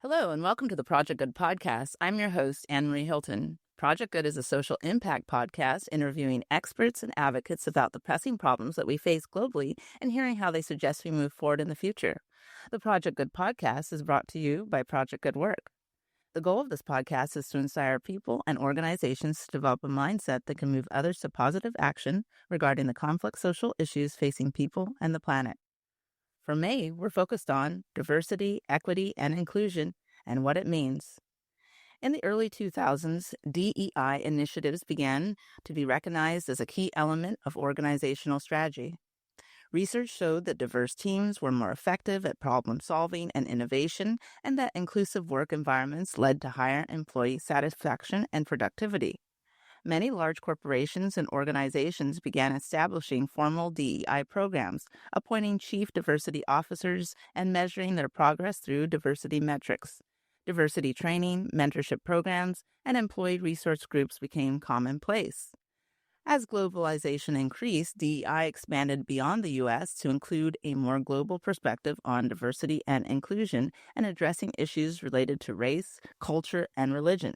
Hello, and welcome to the Project Good podcast. I'm your host, Annmarie Hylton. Project Good is a social impact podcast interviewing experts and advocates about the pressing problems that we face globally and hearing how they suggest we move forward in the future. The Project Good podcast is brought to you by Project Good Work. The goal of this podcast is to inspire people and organizations to develop a mindset that can move others to positive action regarding the complex social issues facing people and the planet. For May, we're focused on diversity, equity, and inclusion and what it means. In the early 2000s, DEI initiatives began to be recognized as a key element of organizational strategy. Research showed that diverse teams were more effective at problem solving and innovation, and that inclusive work environments led to higher employee satisfaction and productivity. Many large corporations and organizations began establishing formal DEI programs, appointing chief diversity officers, and measuring their progress through diversity metrics. Diversity training, mentorship programs, and employee resource groups became commonplace. As globalization increased, DEI expanded beyond the U.S. to include a more global perspective on diversity and inclusion and addressing issues related to race, culture, and religion.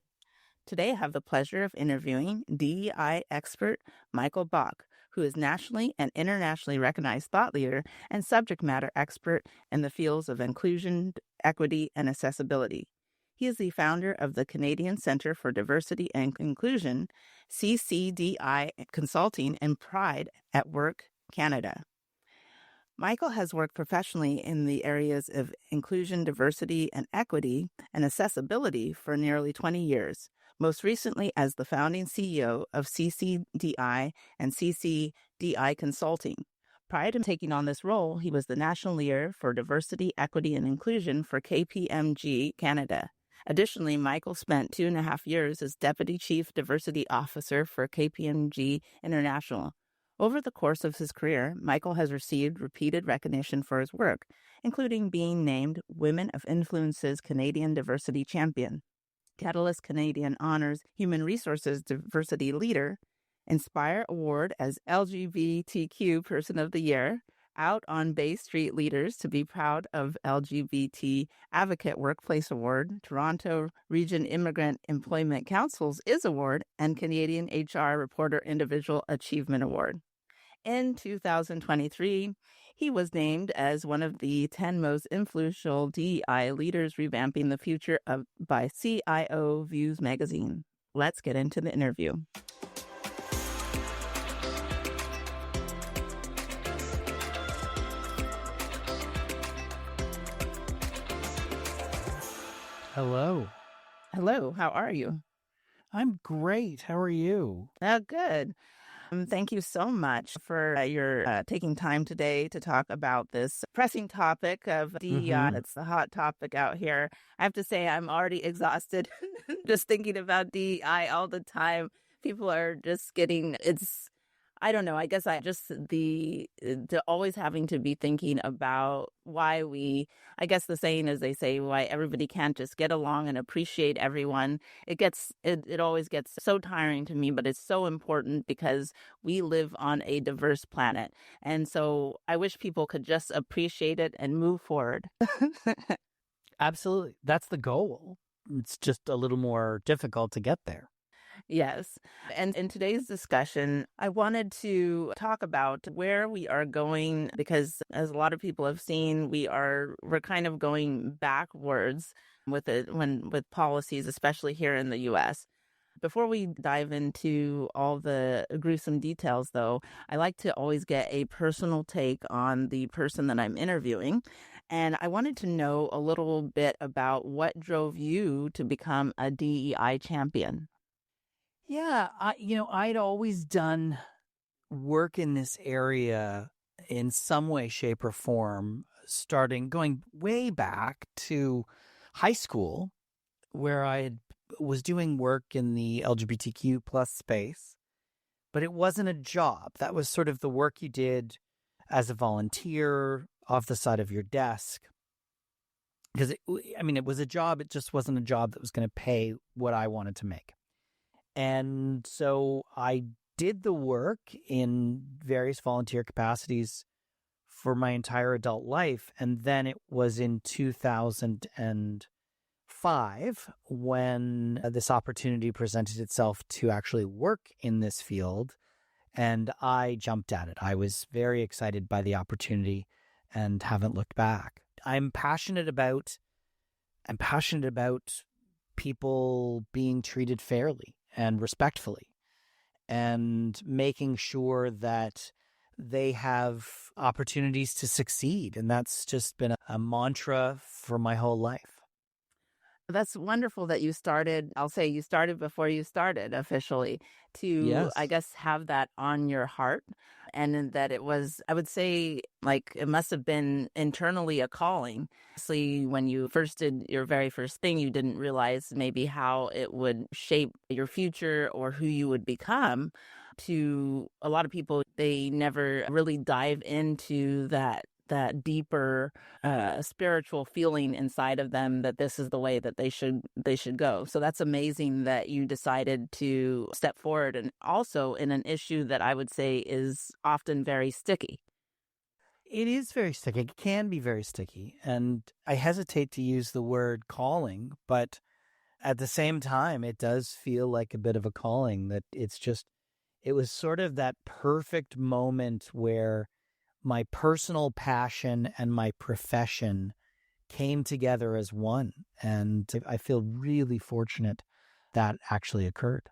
Today, I have the pleasure of interviewing DEI expert Michael Bach, who is nationally and internationally recognized thought leader and subject matter expert in the fields of inclusion, equity, and accessibility. He is the founder of the Canadian Centre for Diversity and Inclusion, CCDI Consulting, and Pride at Work, Canada. Michael has worked professionally in the areas of inclusion, diversity, and equity and accessibility for nearly 20 years, most recently as the founding CEO of CCDI and CCDI Consulting. Prior to taking on this role, he was the national leader for diversity, equity, and inclusion for KPMG Canada. Additionally, Michael spent 2.5 years as Deputy Chief Diversity Officer for KPMG International. Over the course of his career, Michael has received repeated recognition for his work, including being named Women of Influence's Canadian Diversity Champion, Catalyst Canadian Honors Human Resources Diversity Leader, Inspire Award as LGBTQ Person of the Year, Out on Bay Street Leaders to be Proud of LGBT Advocate Workplace Award, Toronto Region Immigrant Employment Council's IS Award, and Canadian HR Reporter Individual Achievement Award. In 2023, he was named as one of the 10 most influential DEI leaders revamping the future by CIO Views magazine. Let's get into the interview. Hello. Hello, how are you? I'm great. How are you? Good. Thank you so much for your taking time today to talk about this pressing topic of DEI. It's the hot topic out here. I have to say I'm already exhausted just thinking about DEI all the time. People are just I don't know, I guess the always having to be thinking about why I guess the saying is they say why everybody can't just get along and appreciate everyone. It always gets so tiring to me, but it's so important because we live on a diverse planet. And so I wish people could just appreciate it and move forward. Absolutely. That's the goal. It's just a little more difficult to get there. Yes. And in today's discussion, I wanted to talk about where we are going because as a lot of people have seen, we're kind of going backwards with policies, especially here in the US. Before we dive into all the gruesome details, though, I like to always get a personal take on the person that I'm interviewing. And I wanted to know a little bit about what drove you to become a DEI champion. Yeah, I'd always done work in this area in some way, shape, or form, going way back to high school, where was doing work in the LGBTQ plus space, but it wasn't a job. That was sort of the work you did as a volunteer off the side of your desk. Because, it was a job. It just wasn't a job that was going to pay what I wanted to make. And so I did the work in various volunteer capacities for my entire adult life. And then it was in 2000 and 5 when this opportunity presented itself to actually work in this field, and I jumped at it. I was very excited by the opportunity and haven't looked back. I'm passionate about people being treated fairly and respectfully, and making sure that they have opportunities to succeed. And that's just been a mantra for my whole life. That's wonderful that you started. I'll say you started before you started officially to, I Yes. guess, have that on your heart. And then that it was, I would say, like, it must have been internally a calling. Obviously, when you first did your very first thing, you didn't realize maybe how it would shape your future or who you would become. To a lot of people, they never really dive into that deeper spiritual feeling inside of them that this is the way that they should go. So that's amazing that you decided to step forward, and also in an issue that I would say is often very sticky. It is very sticky. It can be very sticky. And I hesitate to use the word calling, but at the same time, it does feel like a bit of a calling. That it was sort of that perfect moment where my personal passion and my profession came together as one. And I feel really fortunate that actually occurred.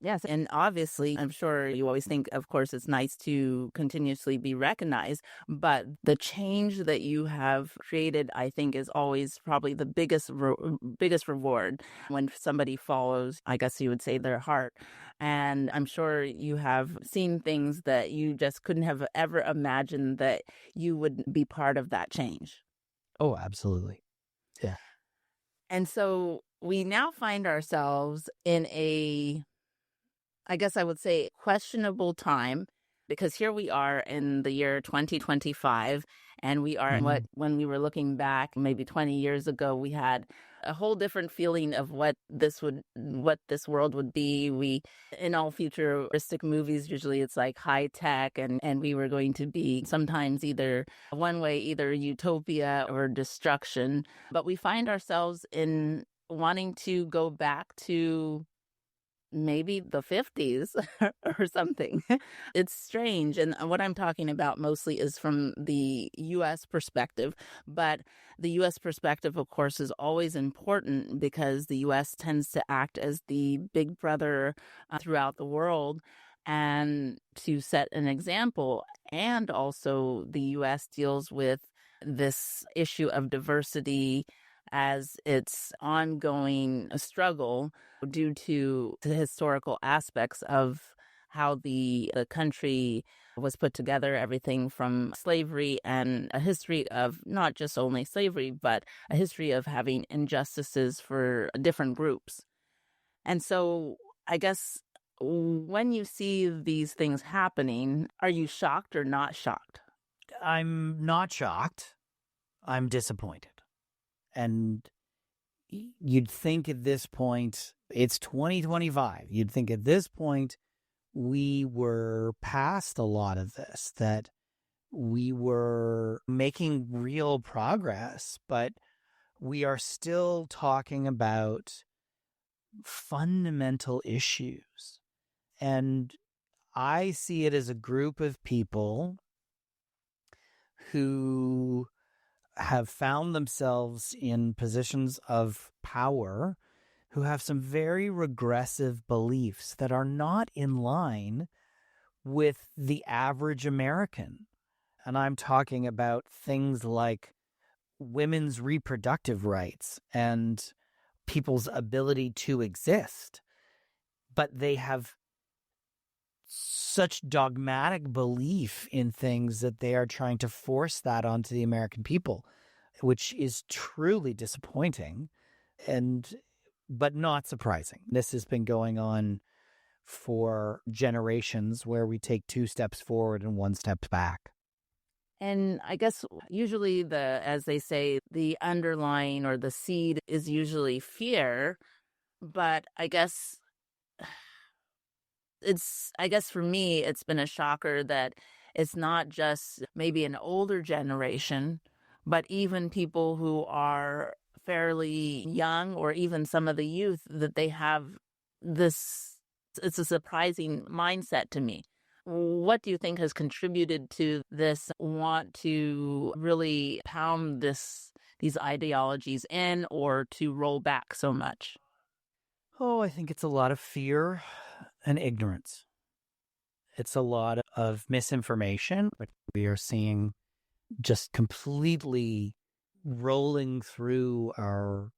Yes, and obviously, I'm sure you always think, of course, it's nice to continuously be recognized, but the change that you have created, I think, is always probably the biggest reward when somebody follows, I guess you would say, their heart. And I'm sure you have seen things that you just couldn't have ever imagined that you would be part of that change. Oh, absolutely. Yeah. And so we now find ourselves in I guess I would say, questionable time, because here we are in the year 2025, and we are Mhm. when we were looking back maybe 20 years ago, we had a whole different feeling of what this world would be. We, in all futuristic movies, usually it's like high tech, and we were going to be sometimes either one way, either utopia or destruction. But we find ourselves in wanting to go back to maybe the 50s or something. It's strange. And what I'm talking about mostly is from the US perspective. But the US perspective, of course, is always important because the US tends to act as the big brother throughout the world and to set an example. And also, the US deals with this issue of diversity as its ongoing struggle due to the historical aspects of how the country was put together, everything from slavery and a history of not just only slavery, but a history of having injustices for different groups. And so I guess when you see these things happening, are you shocked or not shocked? I'm not shocked. I'm disappointed. And you'd think at this point, it's 2025. You'd think at this point, we were past a lot of this, that we were making real progress, but we are still talking about fundamental issues. And I see it as a group of people who have found themselves in positions of power, who have some very regressive beliefs that are not in line with the average American. And I'm talking about things like women's reproductive rights and people's ability to exist. But they have such dogmatic belief in things that they are trying to force that onto the American people, which is truly disappointing, but not surprising. This has been going on for generations, where we take 2 steps forward and 1 step back. And I guess usually as they say, the underlying or the seed is usually fear. But I guess for me, it's been a shocker that it's not just maybe an older generation, but even people who are fairly young, or even some of the youth, that they have this, it's a surprising mindset to me. What do you think has contributed to this want to really pound these ideologies in, or to roll back so much? Oh, I think it's a lot of fear and ignorance. It's a lot of misinformation, which we are seeing just completely rolling through our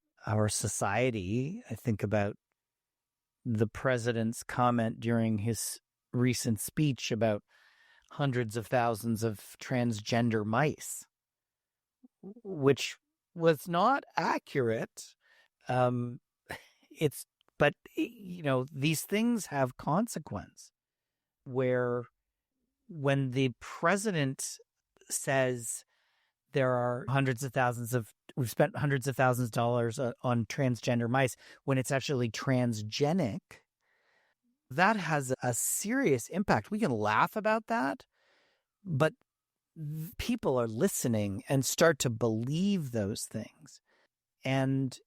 society. I think about the president's comment during his recent speech about hundreds of thousands of transgender mice, which was not accurate. But these things have consequence, where when the president says we've spent hundreds of thousands of dollars on transgender mice, when it's actually transgenic, that has a serious impact. We can laugh about that, but people are listening and start to believe those things. And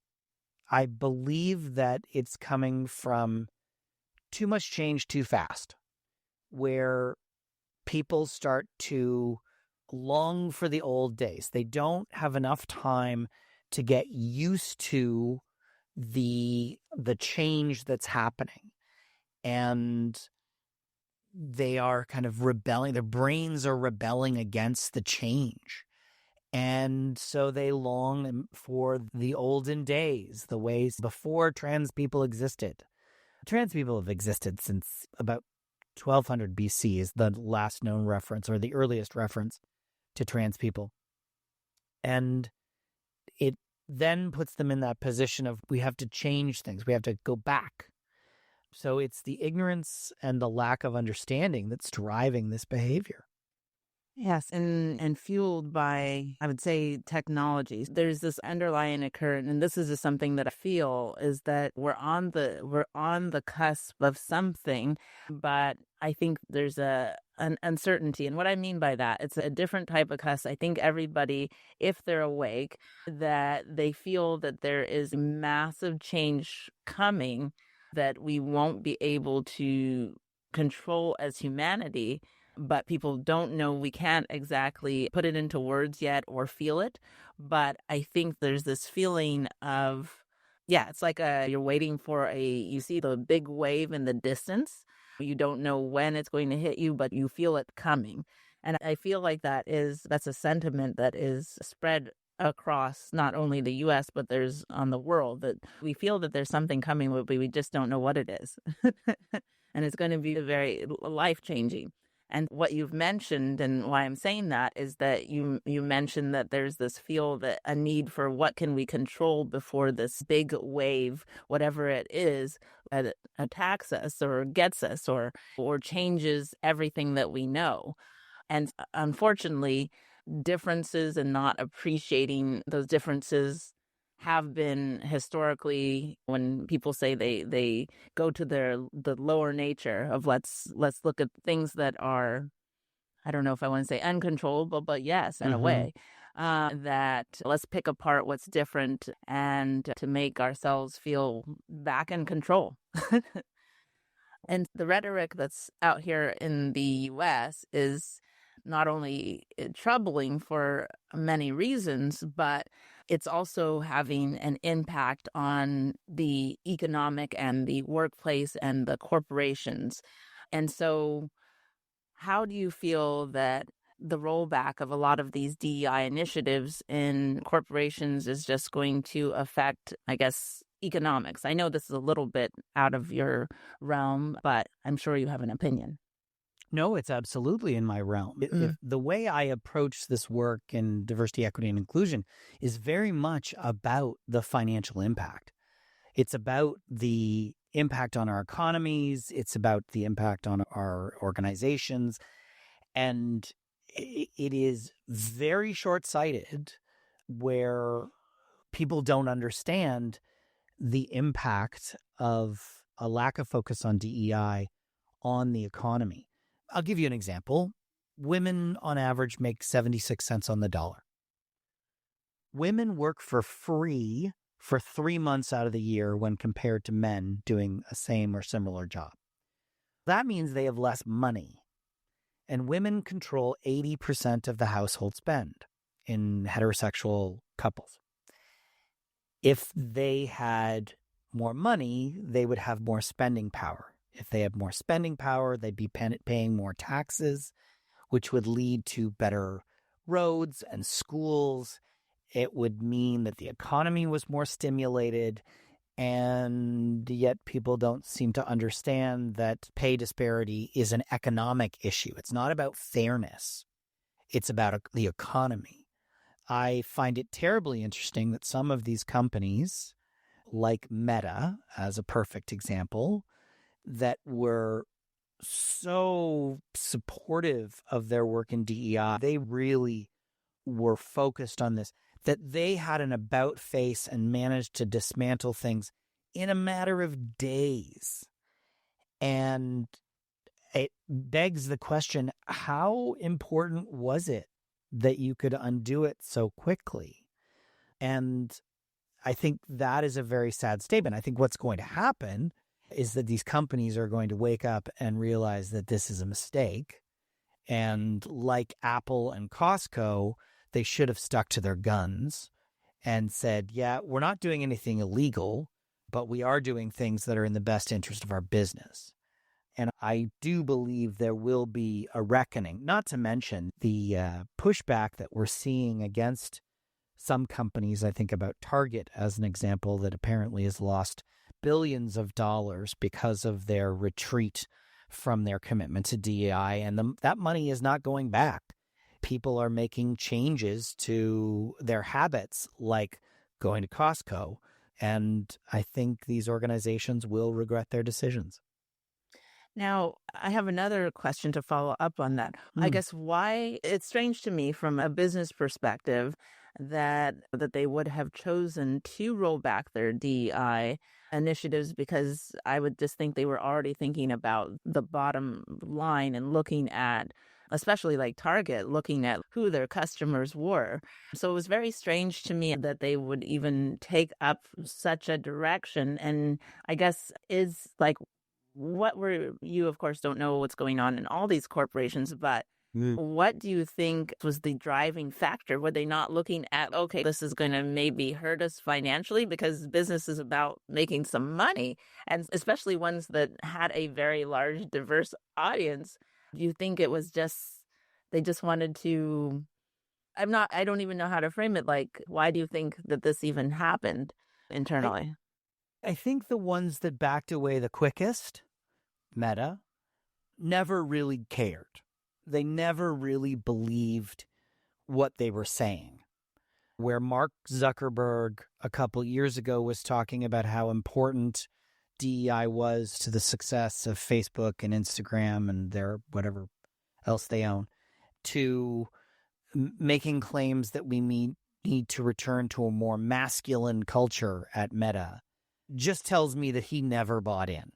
I believe that it's coming from too much change too fast, where people start to long for the old days. They don't have enough time to get used to the change that's happening. And they are kind of rebelling. Their brains are rebelling against the change. And so they long for the olden days, the ways before trans people existed. Trans people have existed since about 1200 BC is the last known reference, or the earliest reference to trans people. And it then puts them in that position of, we have to change things. We have to go back. So it's the ignorance and the lack of understanding that's driving this behavior. Yes, and fueled by, I would say, technologies. There's this underlying current, and this is just something that I feel, is that we're on the cusp of something, but I think there's an uncertainty. And what I mean by that, it's a different type of cusp. I think everybody, if they're awake, that they feel that there is massive change coming that we won't be able to control as humanity. But people don't know, we can't exactly put it into words yet or feel it. But I think there's this feeling of, it's like you're waiting for you see the big wave in the distance. You don't know when it's going to hit you, but you feel it coming. And I feel like that's a sentiment that is spread across not only the US, but there's on the world, that we feel that there's something coming, but we just don't know what it is. And it's going to be very life-changing. And what you've mentioned, and why I'm saying that, is that you mentioned that there's this a need for what can we control before this big wave, whatever it is, attacks us or gets us or changes everything that we know. And unfortunately, differences and not appreciating those differences have been historically, when people say they go to the lower nature of let's look at things that are, I don't know if I want to say uncontrollable, but yes, in a way, that let's pick apart what's different and to make ourselves feel back in control. And the rhetoric that's out here in the US is not only troubling for many reasons, but it's also having an impact on the economic and the workplace and the corporations. And so how do you feel that the rollback of a lot of these DEI initiatives in corporations is just going to affect, I guess, economics? I know this is a little bit out of your realm, but I'm sure you have an opinion. No, it's absolutely in my realm. The way I approach this work in diversity, equity, and inclusion is very much about the financial impact. It's about the impact on our economies. It's about the impact on our organizations. And it is very short-sighted where people don't understand the impact of a lack of focus on DEI on the economy. I'll give you an example. Women on average make 76 cents on the dollar. women work for free for 3 months out of the year when compared to men doing a same or similar job. That means they have less money. And women control 80% of the household spend in heterosexual couples. If they had more money, they would have more spending power. If they had more spending power, they'd be paying more taxes, which would lead to better roads and schools. It would mean that the economy was more stimulated. And yet people don't seem to understand that pay disparity is an economic issue. It's not about fairness. It's about the economy. I find it terribly interesting that some of these companies, like Meta, as a perfect example, that were so supportive of their work in DEI, they really were focused on this, that they had an about face and managed to dismantle things in a matter of days. And it begs the question, how important was it that you could undo it so quickly? And I think that is a very sad statement. I think what's going to happen is that these companies are going to wake up and realize that this is a mistake. And like Apple and Costco, they should have stuck to their guns and said, yeah, we're not doing anything illegal, but we are doing things that are in the best interest of our business. And I do believe there will be a reckoning, not to mention the pushback that we're seeing against some companies. I think about Target as an example, that apparently has lost billions of dollars because of their retreat from their commitment to DEI. And that money is not going back. People are making changes to their habits, like going to Costco. And I think these organizations will regret their decisions. Now, I have another question to follow up on that. I guess why it's strange to me from a business perspective that they would have chosen to roll back their DEI initiatives, because I would just think they were already thinking about the bottom line and looking at, especially like Target, looking at who their customers were. So it was very strange to me that they would even take up such a direction. And I guess is like, what were you, of course, don't know what's going on in all these corporations, but what do you think was the driving factor? Were they not looking at, okay, this is going to maybe hurt us financially, because business is about making some money, and especially ones that had a very large, diverse audience? Do you think it was just, they just wanted to, I don't even know how to frame it. Like, why do you think that this even happened internally? I think the ones that backed away the quickest, Meta, never really cared. They never really believed what they were saying. Where Mark Zuckerberg a couple years ago was talking about how important DEI was to the success of Facebook and Instagram and their whatever else they own, to making claims that we need to return to a more masculine culture at Meta, just tells me that he never bought in.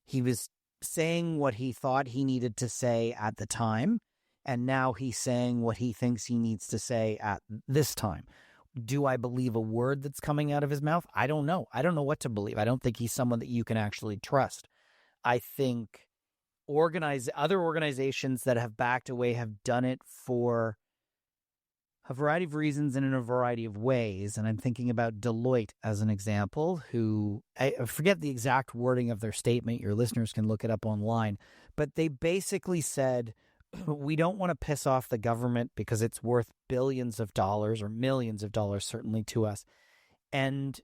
He was saying what he thought he needed to say at the time, and now he's saying what he thinks he needs to say at this time. Do I believe a word that's coming out of his mouth? I don't know. I don't know what to believe. I don't think he's someone that you can actually trust. I think other organizations that have backed away have done it for a variety of reasons and in a variety of ways. And I'm thinking about Deloitte as an example, who, I forget the exact wording of their statement. Your listeners can look it up online. But they basically said, we don't want to piss off the government because it's worth billions of dollars, or millions of dollars, certainly, to us. And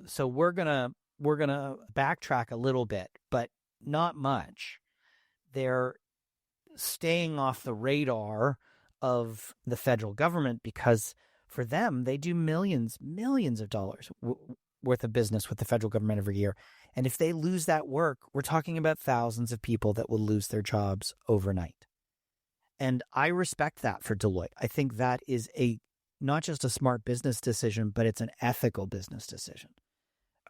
so we're gonna backtrack a little bit, but not much. They're staying off the radar of the federal government because for them, they do millions of dollars worth of business with the federal government every year. And if they lose that work, we're talking about thousands of people that will lose their jobs overnight. And I respect that for Deloitte. I think that is not just a smart business decision, but it's an ethical business decision.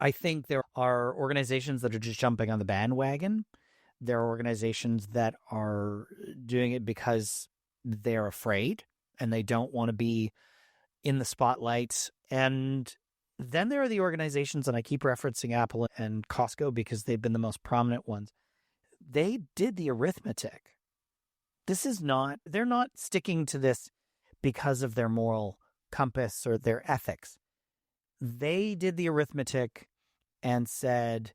I think there are organizations that are just jumping on the bandwagon. There are organizations that are doing it because they're afraid and they don't want to be in the spotlight And then there are the organizations, and I keep referencing Apple and Costco because they've been the most prominent ones. They did the arithmetic. They're not sticking to this because of their moral compass or their ethics. They did the arithmetic and said,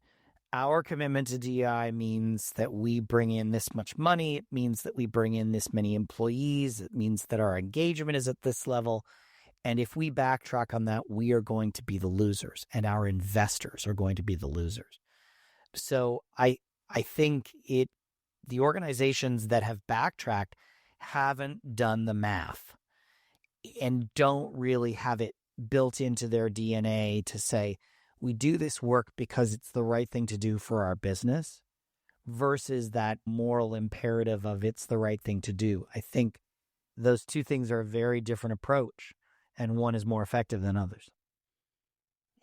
our commitment to DEI means that we bring in this much money. It means that we bring in this many employees. It means that our engagement is at this level. And if we backtrack on that, we are going to be the losers, and our investors are going to be the losers. So I think the organizations that have backtracked haven't done the math and don't really have it built into their DNA to say, we do this work because it's the right thing to do for our business versus that moral imperative of it's the right thing to do. I think those two things are a very different approach, and one is more effective than others.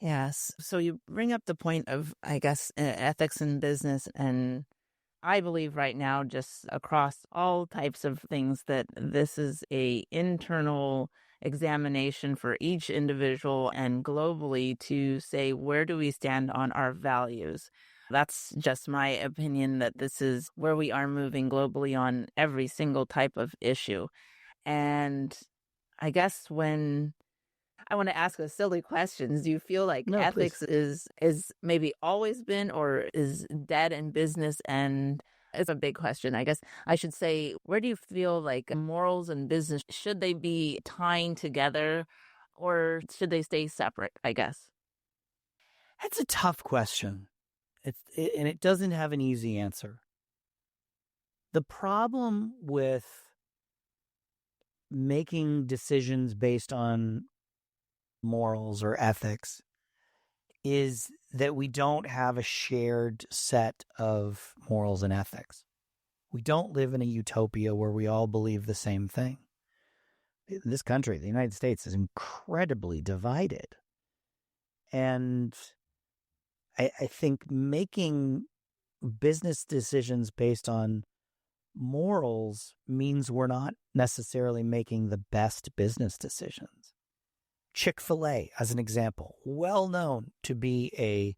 Yes. So you bring up the point of, I guess, ethics in business. And I believe right now, just across all types of things, that this is a internal examination for each individual and globally to say, where do we stand on our values? That's just my opinion, that this is where we are moving globally on every single type of issue. And I guess when I want to ask a silly question, do you feel like No, ethics please. is maybe always been or is dead in business? And it's a big question. I guess I should say, where do you feel like morals and business, should they be tying together or should they stay separate, I guess? That's a tough question. And it doesn't have an easy answer. The problem with making decisions based on morals or ethics is that we don't have a shared set of morals and ethics. We don't live in a utopia where we all believe the same thing. This country, the United States, is incredibly divided. And I think making business decisions based on morals means we're not necessarily making the best business decisions. Chick-fil-A, as an example, well known to be a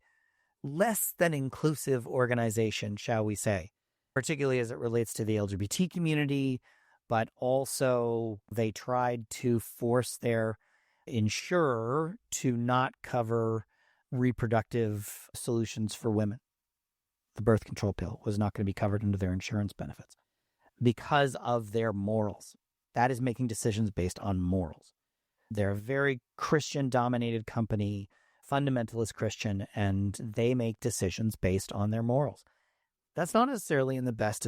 less than inclusive organization, shall we say, particularly as it relates to the LGBT community, but also they tried to force their insurer to not cover reproductive solutions for women. The birth control pill was not going to be covered under their insurance benefits because of their morals. That is making decisions based on morals. They're a very Christian-dominated company, fundamentalist Christian, and they make decisions based on their morals. That's not necessarily in the best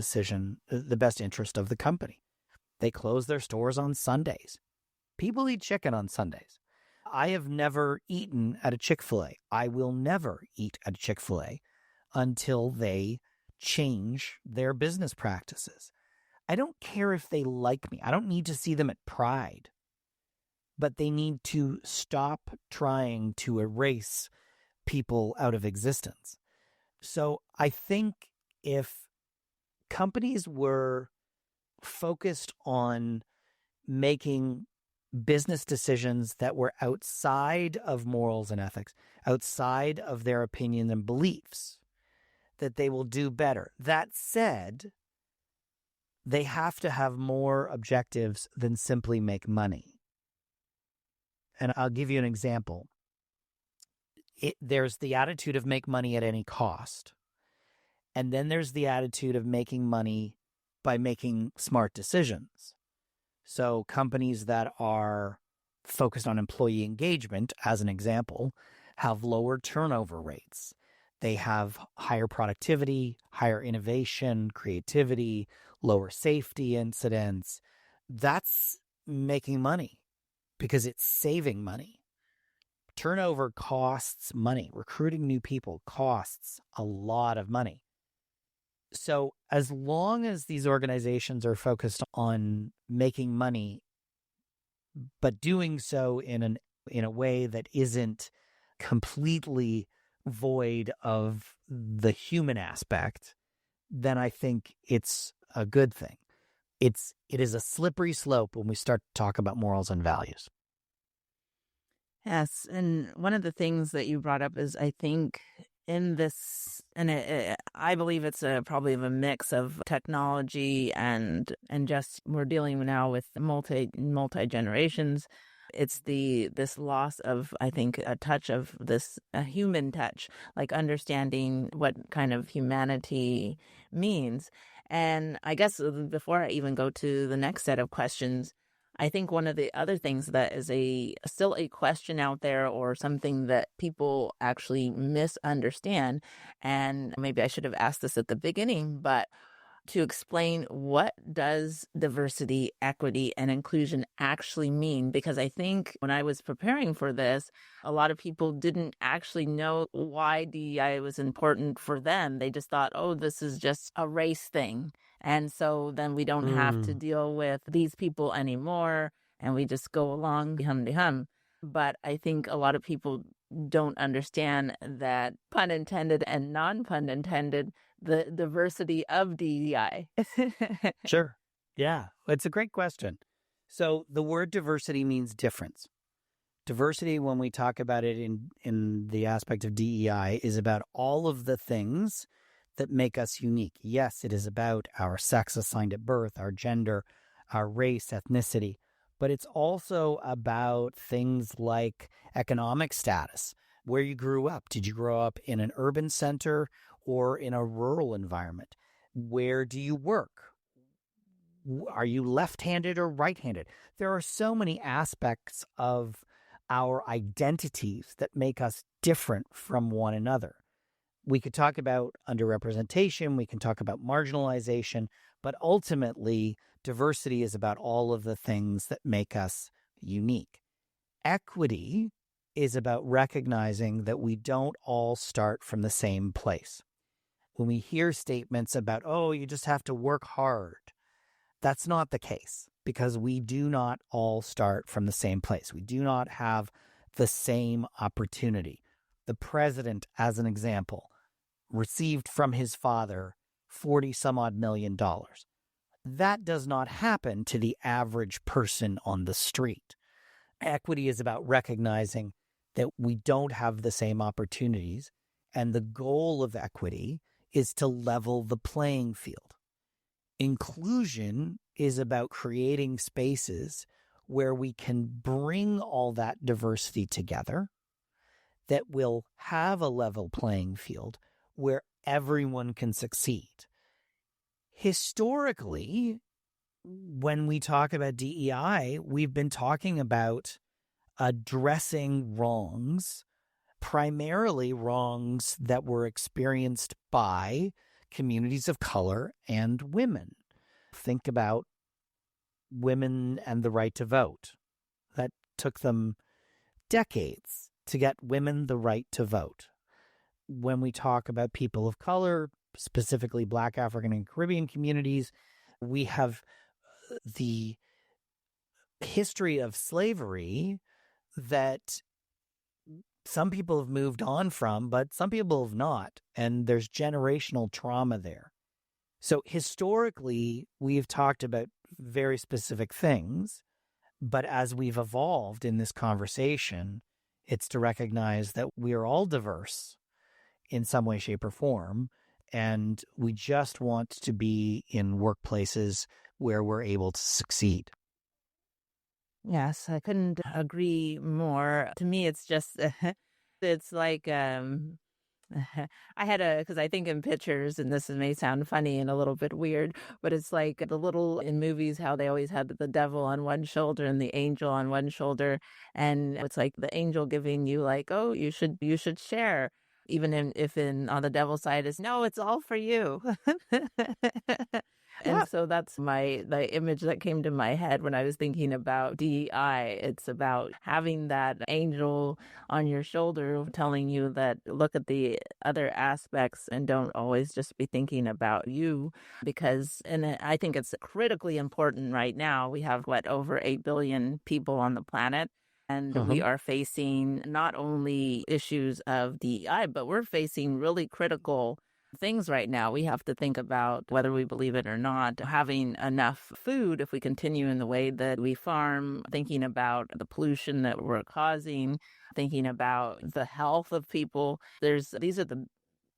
interest of the company. They close their stores on Sundays. People eat chicken on Sundays. I have never eaten at a Chick-fil-A. I will never eat at a Chick-fil-A until they change their business practices. I don't care if they like me. I don't need to see them at Pride. But they need to stop trying to erase people out of existence. So I think if companies were focused on making business decisions that were outside of morals and ethics, outside of their opinions and beliefs, that they will do better. That said, they have to have more objectives than simply make money. And I'll give you an example. There's the attitude of make money at any cost. And then there's the attitude of making money by making smart decisions. So companies that are focused on employee engagement, as an example, have lower turnover rates. They have higher productivity, higher innovation, creativity, lower safety incidents. That's making money because it's saving money. Turnover costs money. Recruiting new people costs a lot of money. So as long as these organizations are focused on making money, but doing so in a way that isn't completely void of the human aspect, then I think it's a good thing. It is a slippery slope when we start to talk about morals and values. Yes. And one of the things that you brought up is, I think, in this, and I believe it's probably a mix of technology and just we're dealing now with multi generations. It's this loss of, I think, a touch of a human touch, like understanding what kind of humanity means. And I guess before I even go to the next set of questions, I think one of the other things that is still a question out there, or something that people actually misunderstand, and maybe I should have asked this at the beginning, but to explain, what does diversity, equity, and inclusion actually mean? Because I think when I was preparing for this, a lot of people didn't actually know why DEI was important for them. They just thought, oh, this is just a race thing. And so then we don't have to deal with these people anymore, and we just go along hum de hum. But I think a lot of people don't understand that, pun intended and non-pun intended, the diversity of DEI. Sure. Yeah, it's a great question. So the word diversity means difference. Diversity, when we talk about it in the aspect of DEI, is about all of the things that make us unique. Yes, it is about our sex assigned at birth, our gender, our race, ethnicity, but it's also about things like economic status, where you grew up. Did you grow up in an urban center or in a rural environment? Where do you work? Are you left-handed or right-handed? There are so many aspects of our identities that make us different from one another. We could talk about underrepresentation, we can talk about marginalization, but ultimately, diversity is about all of the things that make us unique. Equity is about recognizing that we don't all start from the same place. When we hear statements about, oh, you just have to work hard, that's not the case, because we do not all start from the same place. We do not have the same opportunity. The president, as an example, received from his father $40-some-odd million. That does not happen to the average person on the street. Equity is about recognizing that we don't have the same opportunities, and the goal of equity is to level the playing field. Inclusion is about creating spaces where we can bring all that diversity together, that will have a level playing field where everyone can succeed. Historically, when we talk about DEI, we've been talking about addressing wrongs, primarily wrongs that were experienced by communities of color and women. Think about women and the right to vote. That took them decades to get women the right to vote. When we talk about people of color, specifically Black, African, and Caribbean communities, we have the history of slavery that some people have moved on from, but some people have not. And there's generational trauma there. So historically, we've talked about very specific things, but as we've evolved in this conversation, it's to recognize that we are all diverse in some way, shape, or form, and we just want to be in workplaces where we're able to succeed. Yes, I couldn't agree more. To me, it's just, it's like, I had because I think in pictures, and this may sound funny and a little bit weird, but it's like the little in movies, how they always had the devil on one shoulder and the angel on one shoulder. And it's like the angel giving you like, oh, you should share. Even if on the devil's side is, no, it's all for you. And so that's the image that came to my head when I was thinking about DEI. It's about having that angel on your shoulder telling you that look at the other aspects and don't always just be thinking about you. And I think it's critically important right now. We have over 8 billion people on the planet. And we are facing not only issues of DEI, but we're facing really critical things right now. We have to think about, whether we believe it or not, having enough food if we continue in the way that we farm, thinking about the pollution that we're causing, thinking about the health of people. These are the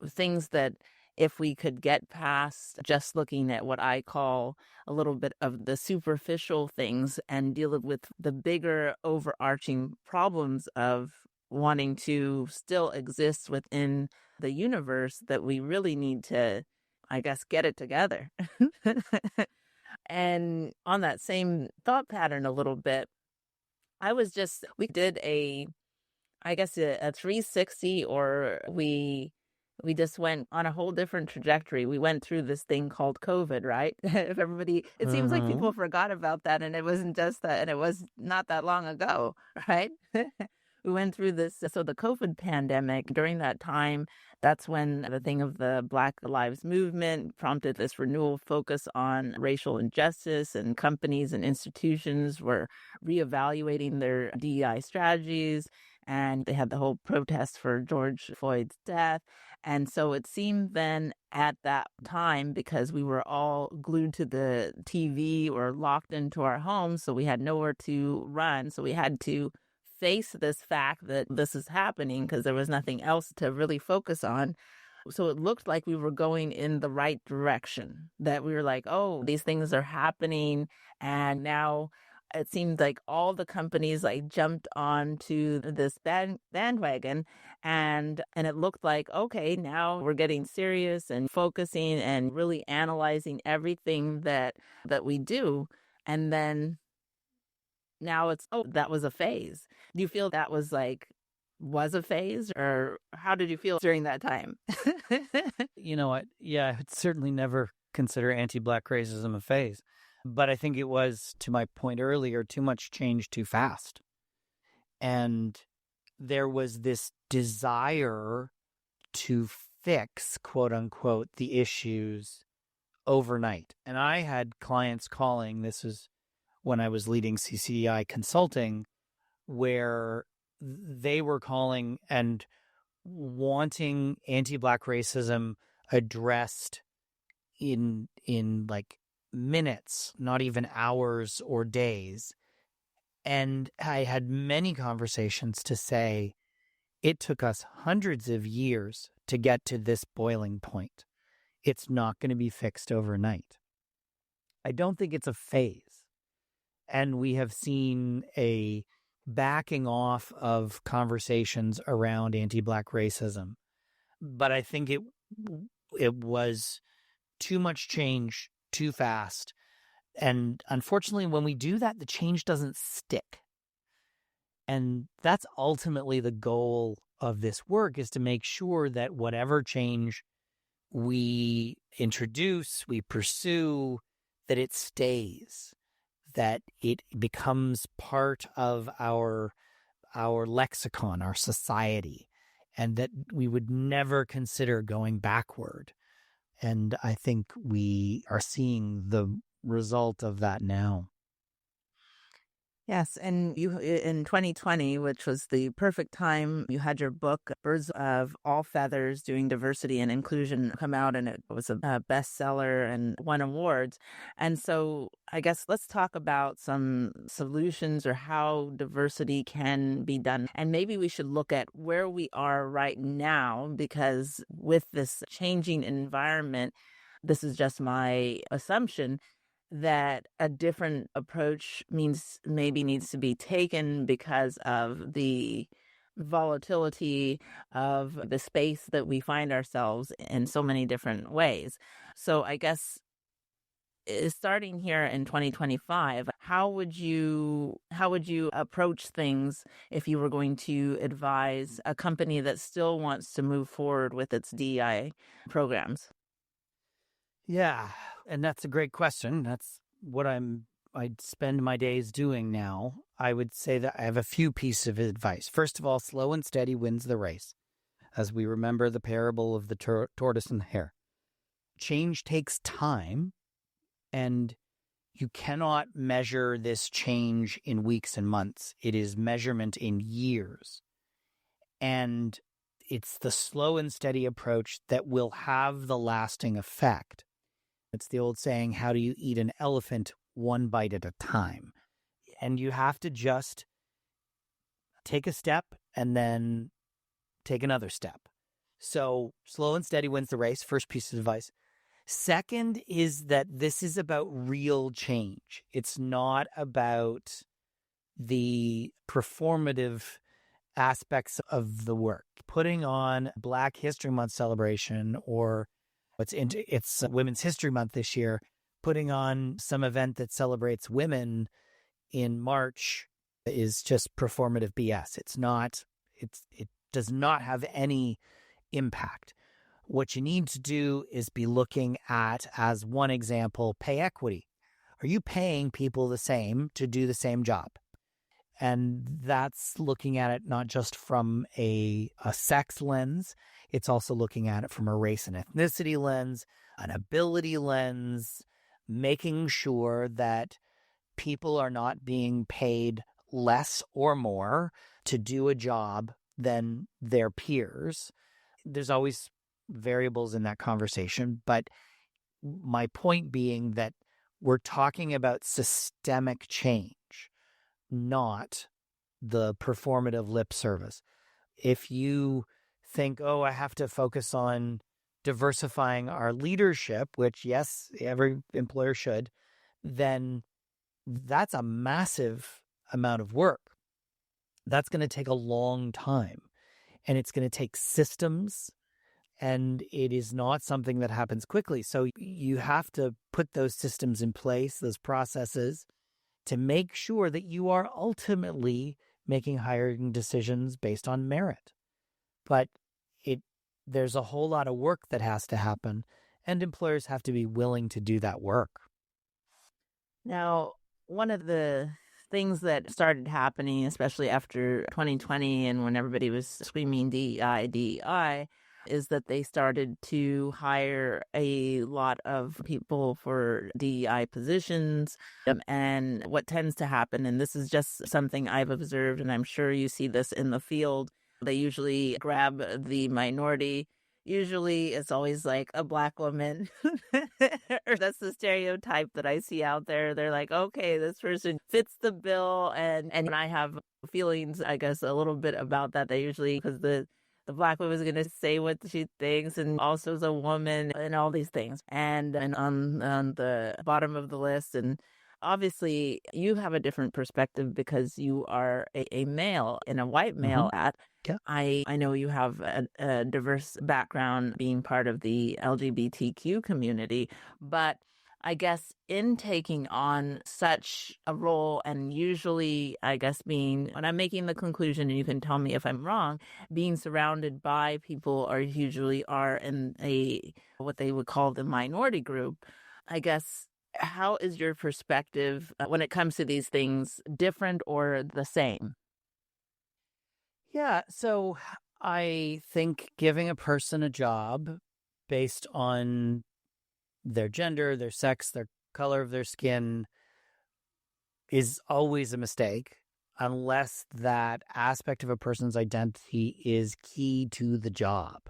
things that, if we could get past just looking at what I call a little bit of the superficial things and deal with the bigger overarching problems of wanting to still exist within the universe, that we really need to, I guess, get it together. And on that same thought pattern a little bit, we did a 360, or we just went on a whole different trajectory. We went through this thing called COVID, right? It seems like people forgot about that, and it wasn't just that, and it was not that long ago, right? We went through this. So the COVID pandemic, during that time, that's when the thing of the Black Lives Movement prompted this renewal focus on racial injustice, and companies and institutions were reevaluating their DEI strategies. And they had the whole protest for George Floyd's death. And so it seemed then at that time, because we were all glued to the TV or locked into our homes, so we had nowhere to run. So we had to face this fact that this is happening, because there was nothing else to really focus on. So it looked like we were going in the right direction, that we were like, oh, these things are happening. And now it seemed like all the companies jumped onto this bandwagon, and it looked like, okay, now we're getting serious and focusing and really analyzing everything that we do. And then now it's, oh, that was a phase. Do you feel that was a phase, or how did you feel during that time? You know what? Yeah, I would certainly never consider anti-Black racism a phase. But I think it was, to my point earlier, too much change too fast. And there was this desire to fix, quote unquote, the issues overnight. And I had clients calling, this was when I was leading CCDI consulting, where they were calling and wanting anti-Black racism addressed in minutes, not even hours or days. And I had many conversations to say, it took us hundreds of years to get to this boiling point. It's not going to be fixed overnight. I don't think it's a phase. And we have seen a backing off of conversations around anti-Black racism. But I think it was too much change too fast. And unfortunately, when we do that, the change doesn't stick. And that's ultimately the goal of this work, is to make sure that whatever change we introduce, we pursue, that it stays, that it becomes part of our lexicon, our society, and that we would never consider going backward. And I think we are seeing the result of that now. Yes, and you, in 2020, which was the perfect time, you had your book, Birds of All Feathers, Doing Diversity and Inclusion, come out, and it was a bestseller and won awards. And so I guess let's talk about some solutions, or how diversity can be done. And maybe we should look at where we are right now, because with this changing environment, this is just my assumption, that a different approach needs to be taken because of the volatility of the space that we find ourselves in so many different ways. So I guess, starting here in 2025, how would you approach things if you were going to advise a company that still wants to move forward with its DEI programs? Yeah, and that's a great question. That's what I spend my days doing now. I would say that I have a few pieces of advice. First of all, slow and steady wins the race, as we remember the parable of the tortoise and the hare. Change takes time, and you cannot measure this change in weeks and months. It is measurement in years. And it's the slow and steady approach that will have the lasting effect. It's the old saying, how do you eat an elephant one bite at a time? And you have to just take a step and then take another step. So slow and steady wins the race, first piece of advice. Second is that this is about real change. It's not about the performative aspects of the work. Putting on Black History Month celebration, or it's Women's History Month this year, putting on some event that celebrates women in March is just performative BS. It does not have any impact. What you need to do is be looking at, as one example, pay equity. Are you paying people the same to do the same job? And that's looking at it not just from a sex lens, it's also looking at it from a race and ethnicity lens, an ability lens, making sure that people are not being paid less or more to do a job than their peers. There's always variables in that conversation, but my point being that we're talking about systemic change, not the performative lip service. If you think, oh, I have to focus on diversifying our leadership, which, yes, every employer should, then that's a massive amount of work. That's going to take a long time, and it's going to take systems, and it is not something that happens quickly. So you have to put those systems in place, those processes, to make sure that you are ultimately making hiring decisions based on merit. But there's a whole lot of work that has to happen, and employers have to be willing to do that work. Now, one of the things that started happening, especially after 2020 and when everybody was screaming DEI, DEI, is that they started to hire a lot of people for DEI positions. And what tends to happen, and this is just something I've observed, and I'm sure you see this in the field, they usually grab the minority. Usually it's always like a Black woman. Or that's the stereotype that I see out there. They're like, okay, this person fits the bill. And I have feelings, I guess, a little bit about that. They usually, because the Black woman is going to say what she thinks, and also is a woman, and all these things. And on the bottom of the list, and obviously you have a different perspective because you are a male, and a white male at. Yeah. I know you have a diverse background being part of the LGBTQ community, but I guess in taking on such a role, and usually, I guess, when I'm making the conclusion, and you can tell me if I'm wrong, being surrounded by people are usually in what they would call the minority group. I guess, how is your perspective when it comes to these things different or the same? Yeah, so I think giving a person a job based on their gender, their sex, their color of their skin is always a mistake unless that aspect of a person's identity is key to the job.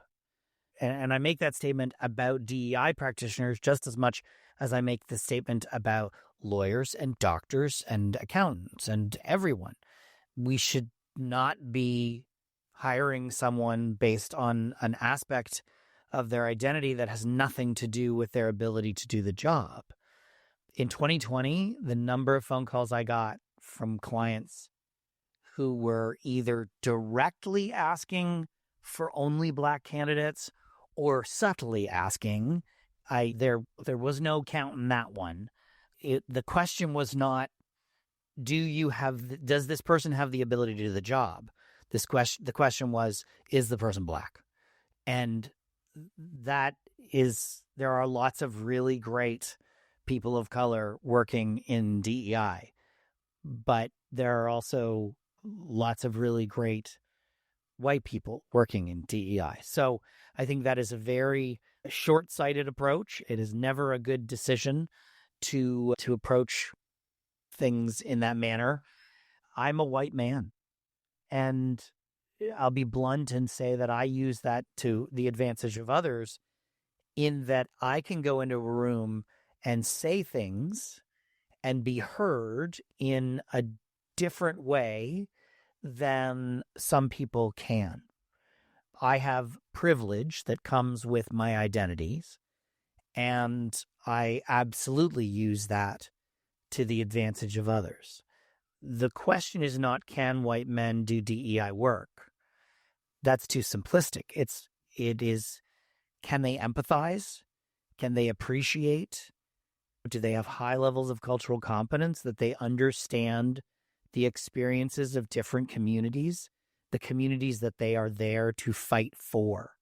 And I make that statement about DEI practitioners just as much as I make the statement about lawyers and doctors and accountants and everyone. We should not be hiring someone based on an aspect of their identity that has nothing to do with their ability to do the job. In 2020, the number of phone calls I got from clients who were either directly asking for only Black candidates or subtly asking, there was no count in that one. The question was not, does this person have the ability to do the job? The question was, is the person Black? And there are lots of really great people of color working in DEI, but there are also lots of really great white people working in DEI. So I think that is a very short-sighted approach. It is never a good decision to approach things in that manner. I'm a white man, and I'll be blunt and say that I use that to the advantage of others, in that I can go into a room and say things and be heard in a different way than some people can. I have privilege that comes with my identities, and I absolutely use that to the advantage of others. The question is not, can white men do DEI work? That's too simplistic. It is, can they empathize? Can they appreciate? Do they have high levels of cultural competence that they understand the experiences of different communities, the communities that they are there to fight for?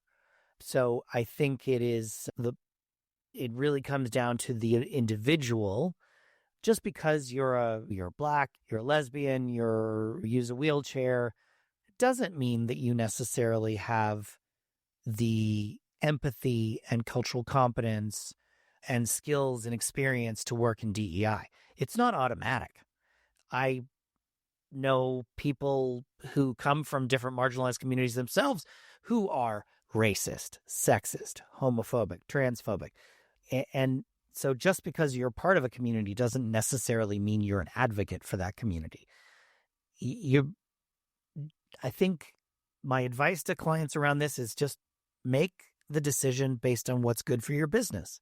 So I think it really comes down to the individual. Just because you're black, you're a lesbian, you use a wheelchair, doesn't mean that you necessarily have the empathy and cultural competence and skills and experience to work in DEI. It's not automatic. I know people who come from different marginalized communities themselves who are racist, sexist, homophobic, transphobic. And so just because you're part of a community doesn't necessarily mean you're an advocate for that community. I think my advice to clients around this is just make the decision based on what's good for your business.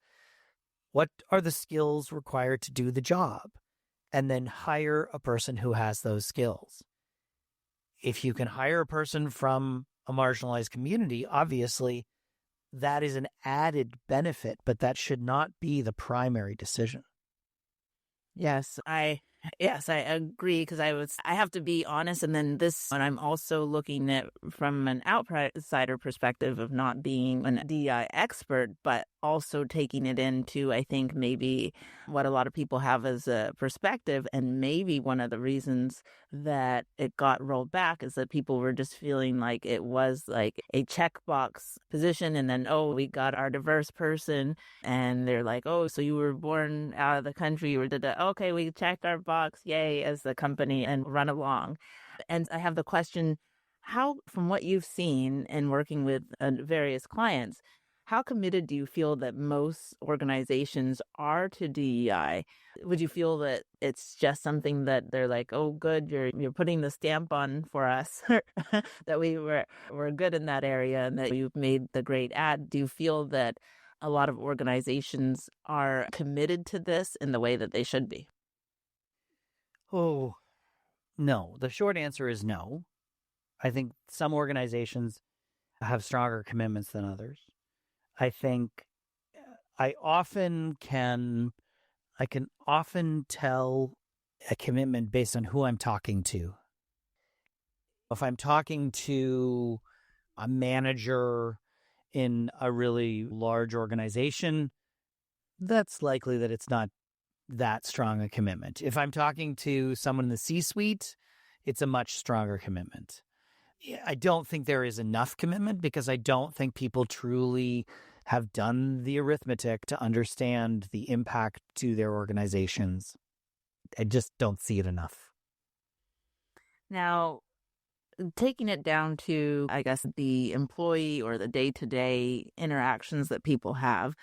What are the skills required to do the job? And then hire a person who has those skills. If you can hire a person from a marginalized community, obviously that is an added benefit, but that should not be the primary decision. Yes, I agree, because I have to be honest, and then and I'm also looking at from an outsider perspective of not being an DEI expert, but also taking it into, I think, maybe what a lot of people have as a perspective, and maybe one of the reasons that it got rolled back is that people were just feeling like it was like a checkbox position, and then, oh, we got our diverse person, and they're like, oh, so you were born out of the country, or okay, we checked our box, yay, as the company, and run along. And I have the question, how, from what you've seen in working with various clients, how committed do you feel that most organizations are to DEI? Would you feel that it's just something that they're like, oh, good, you're putting the stamp on for us, that we're good in that area and that you've made the great ad? Do you feel that a lot of organizations are committed to this in the way that they should be? Oh, no. The short answer is no. I think some organizations have stronger commitments than others. I think I can often tell a commitment based on who I'm talking to. If I'm talking to a manager in a really large organization, that's likely that it's not that strong a commitment. If I'm talking to someone in the C-suite, it's a much stronger commitment. I don't think there is enough commitment because I don't think people truly have done the arithmetic to understand the impact to their organizations. I just don't see it enough. Now, taking it down to, I guess, the employee or the day-to-day interactions that people have,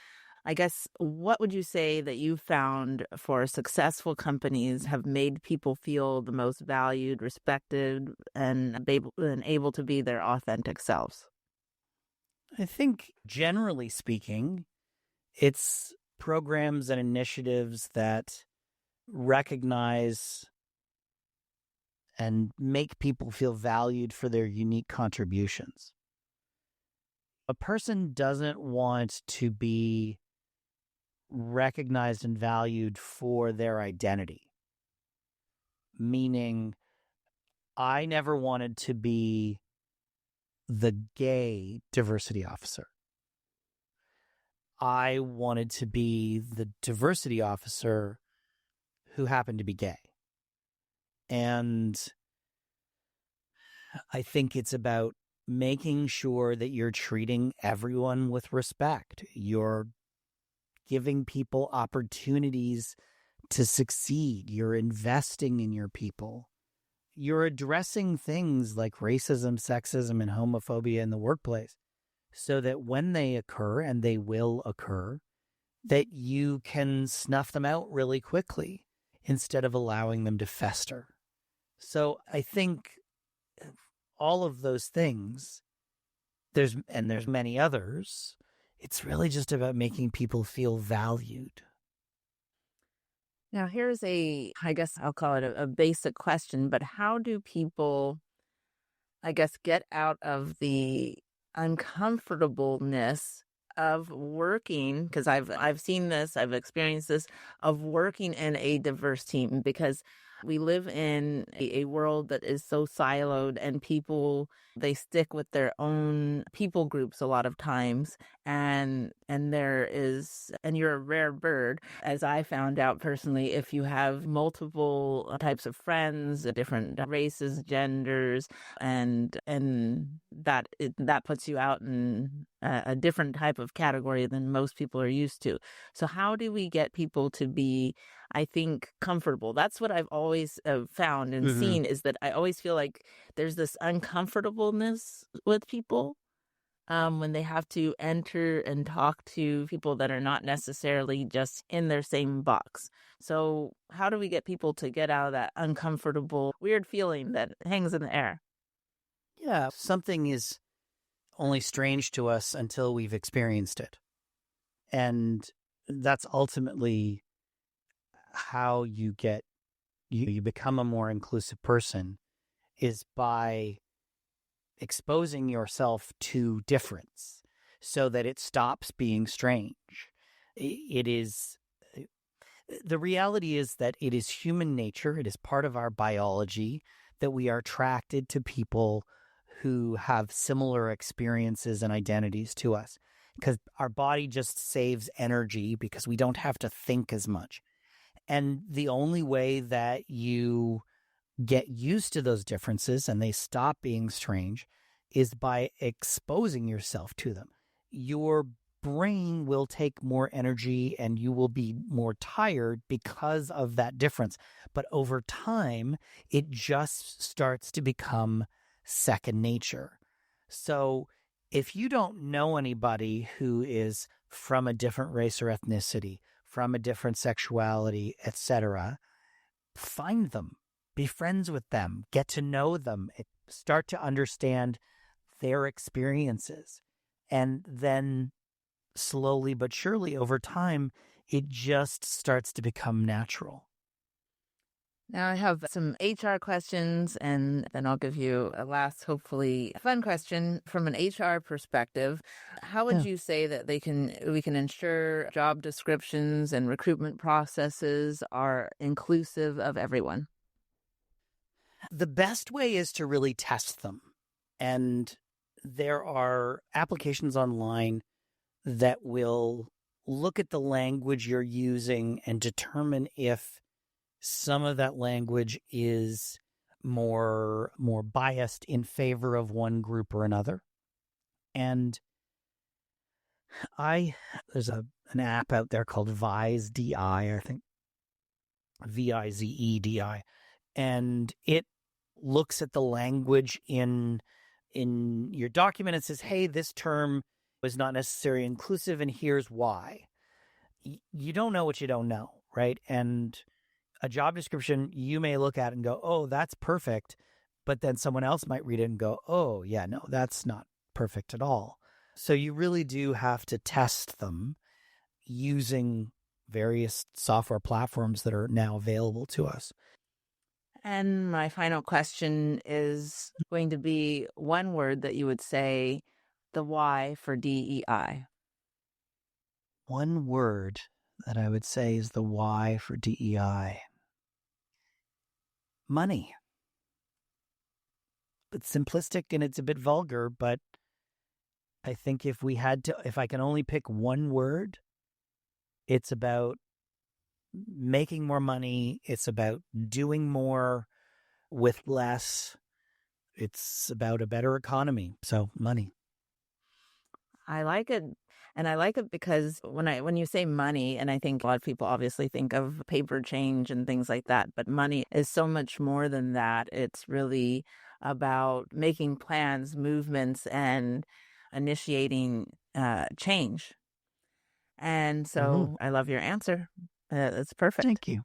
I guess, what would you say that you found for successful companies have made people feel the most valued, respected, and able to be their authentic selves? I think, generally speaking, it's programs and initiatives that recognize and make people feel valued for their unique contributions. A person doesn't want to be recognized and valued for their identity. Meaning, I never wanted to be the gay diversity officer. I wanted to be the diversity officer who happened to be gay. And I think it's about making sure that you're treating everyone with respect. You're giving people opportunities to succeed. You're investing in your people. you're addressing things like racism, sexism, and homophobia in the workplace so that when they occur, and they will occur, that you can snuff them out really quickly instead of allowing them to fester. So I think all of those things, there's many others, it's really just about making people feel valued. Now, here's I guess I'll call it a basic question, but how do people, I guess, get out of the uncomfortableness of working? Because I've seen this, I've experienced this, of working in a diverse team, because we live in a world that is so siloed, and people, they stick with their own people groups a lot of times, and you're a rare bird, as I found out personally, if you have multiple types of friends, different races, genders, and that puts you out in a different type of category than most people are used to. So how do we get people to be, I think, comfortable? That's what I've always found and seen, is that I always feel like there's this uncomfortableness with people when they have to enter and talk to people that are not necessarily just in their same box. So how do we get people to get out of that uncomfortable, weird feeling that hangs in the air? Yeah, something is only strange to us until we've experienced it. And that's ultimately how you become a more inclusive person, is by exposing yourself to difference so that it stops being strange. The reality is that it is human nature, it is part of our biology, that we are attracted to people who have similar experiences and identities to us, because our body just saves energy because we don't have to think as much. And the only way that you get used to those differences and they stop being strange is by exposing yourself to them. Your brain will take more energy and you will be more tired because of that difference. But over time, it just starts to become second nature. So if you don't know anybody who is from a different race or ethnicity, from a different sexuality, etc., find them, be friends with them, get to know them, start to understand their experiences. And then slowly but surely over time, it just starts to become natural. Now I have some HR questions, and then I'll give you a last, hopefully fun question from an HR perspective. How would you say that we can ensure job descriptions and recruitment processes are inclusive of everyone? The best way is to really test them. And there are applications online that will look at the language you're using and determine if some of that language is more biased in favor of one group or another. And there's an app out there called Vize DI, I think, VIZEDI, and it looks at the language in your document and says, hey, this term was not necessarily inclusive and here's why. You don't know what you don't know, right? And a job description, you may look at it and go, oh, that's perfect. But then someone else might read it and go, oh, yeah, no, that's not perfect at all. So you really do have to test them using various software platforms that are now available to us. And my final question is going to be one word that you would say, the why for DEI. One word that I would say is the why for DEI. Money. It's simplistic and it's a bit vulgar, but I think if I can only pick one word, it's about making more money. It's about doing more with less. It's about a better economy. So money. I like it. And I like it because when you say money, and I think a lot of people obviously think of paper change and things like that, but money is so much more than that. It's really about making plans, movements, and initiating change. And so I love your answer. It's perfect. Thank you.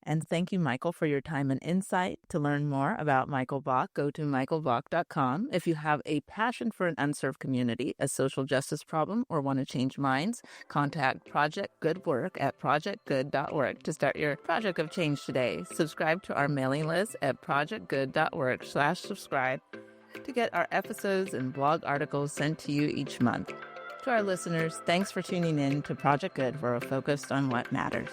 And thank you, Michael, for your time and insight. To learn more about Michael Bach, go to michaelbach.com. If you have a passion for an unserved community, a social justice problem, or want to change minds, contact Project Good Work at projectgood.org to start your project of change today. Subscribe to our mailing list at projectgood.org/subscribe to get our episodes and blog articles sent to you each month. To our listeners, thanks for tuning in to Project Good, where we're focused on what matters.